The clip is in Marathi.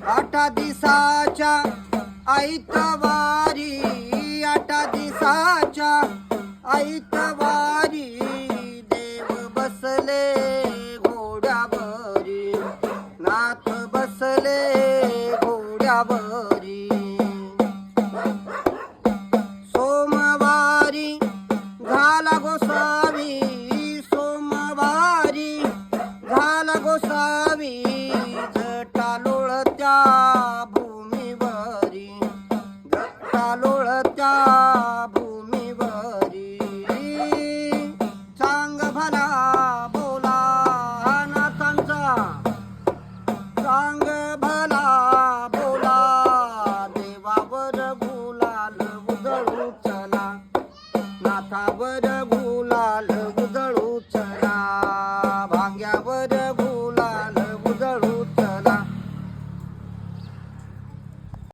आठा दिसाच्या ऐतवारी, आठा दिसाच्या ऐतवारी देव बसले घोड्यावरी, नाथ बसले घोड्यावरी. सोमवारी झाला गोसावी, सोमवारी झाला गोसावी, जटा लोळत्या भूमीवरी, जटा लोळत्या भूमीवरी. सांग भला बोला नाथांचा, सांग भला बोला देवावर गुलाल उधळू चला, नाथावर गुलाल उधळू चला, भांग्यावर गुलाल